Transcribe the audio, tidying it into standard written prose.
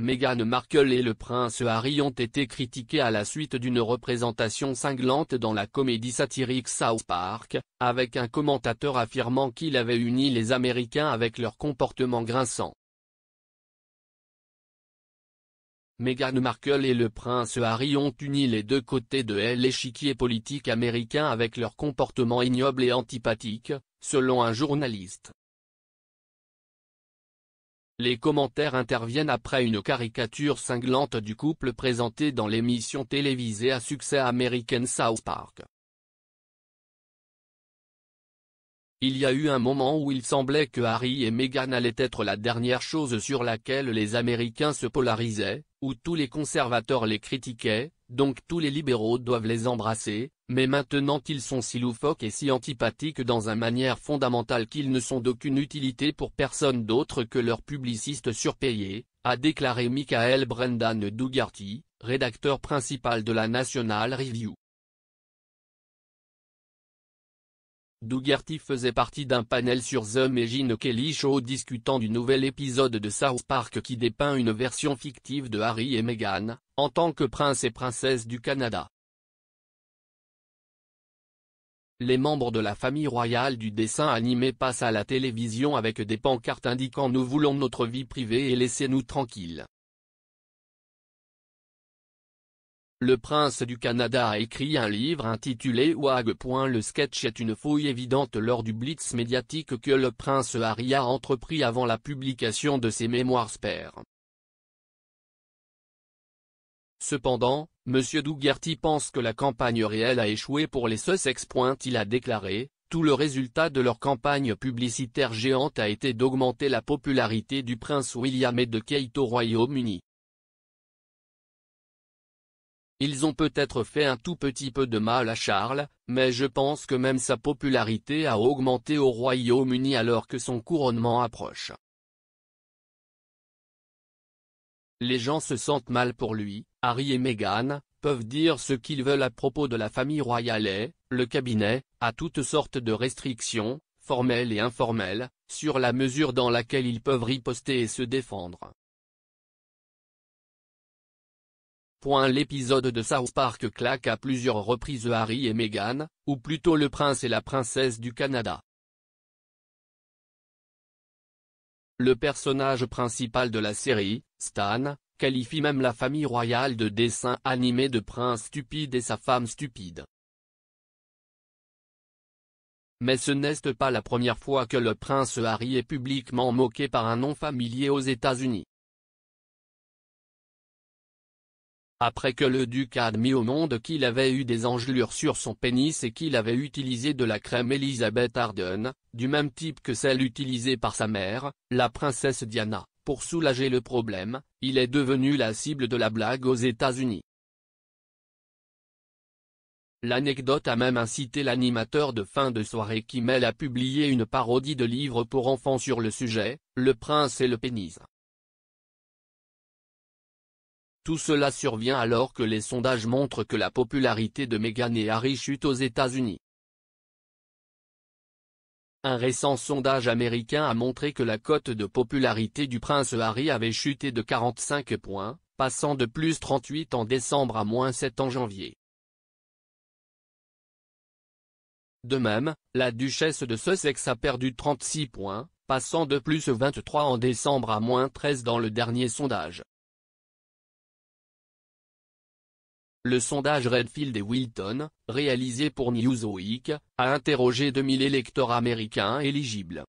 Meghan Markle et le prince Harry ont été critiqués à la suite d'une représentation cinglante dans la comédie satirique South Park, avec un commentateur affirmant qu'il avait uni les Américains avec leur comportement grinçant. Meghan Markle et le prince Harry ont uni les deux côtés de l'échiquier politique américain avec leur comportement ignoble et antipathique, selon un journaliste. Les commentaires interviennent après une caricature cinglante du couple présentée dans l'émission télévisée à succès américaine South Park. Il y a eu un moment où il semblait que Harry et Meghan allaient être la dernière chose sur laquelle les Américains se polarisaient, où tous les conservateurs les critiquaient, donc tous les libéraux doivent les embrasser, mais maintenant qu'ils sont si loufoques et si antipathiques dans une manière fondamentale qu'ils ne sont d'aucune utilité pour personne d'autre que leurs publicistes surpayés, a déclaré Michael Brendan Dougherty, rédacteur principal de la National Review. Dougherty faisait partie d'un panel sur The Megyn Kelly Show discutant du nouvel épisode de South Park qui dépeint une version fictive de Harry et Meghan, en tant que prince et princesse du Canada. Les membres de la famille royale du dessin animé passent à la télévision avec des pancartes indiquant « Nous voulons notre vie privée et laissez-nous tranquilles ». Le prince du Canada a écrit un livre intitulé Wag. Le sketch est une fouille évidente lors du blitz médiatique que le prince Harry a entrepris avant la publication de ses mémoires Spare. Cependant, M. Dougherty pense que la campagne réelle a échoué pour les Sussex. Il a déclaré, tout le résultat de leur campagne publicitaire géante a été d'augmenter la popularité du prince William et de Kate au Royaume-Uni. Ils ont peut-être fait un tout petit peu de mal à Charles, mais je pense que même sa popularité a augmenté au Royaume-Uni alors que son couronnement approche. Les gens se sentent mal pour lui. Harry et Meghan peuvent dire ce qu'ils veulent à propos de la famille royale et, le cabinet, a toutes sortes de restrictions, formelles et informelles, sur la mesure dans laquelle ils peuvent riposter et se défendre. L'épisode de South Park claque à plusieurs reprises Harry et Meghan, ou plutôt le prince et la princesse du Canada. Le personnage principal de la série, Stan, qualifie même la famille royale de dessin animé de prince stupide et sa femme stupide. Mais ce n'est pas la première fois que le prince Harry est publiquement moqué par un nom familier aux États-Unis. Après que le duc a admis au monde qu'il avait eu des engelures sur son pénis et qu'il avait utilisé de la crème Elizabeth Arden, du même type que celle utilisée par sa mère, la princesse Diana, pour soulager le problème, il est devenu la cible de la blague aux États-Unis. L'anecdote a même incité l'animateur de fin de soirée Kimmel à publier une parodie de livre pour enfants sur le sujet, Le prince et le pénis. Tout cela survient alors que les sondages montrent que la popularité de Meghan et Harry chute aux États-Unis. Un récent sondage américain a montré que la cote de popularité du prince Harry avait chuté de 45 points, passant de plus 38 en décembre à moins 7 en janvier. De même, la duchesse de Sussex a perdu 36 points, passant de plus 23 en décembre à moins 13 dans le dernier sondage. Le sondage Redfield et Wilton, réalisé pour Newsweek, a interrogé 2000 électeurs américains éligibles.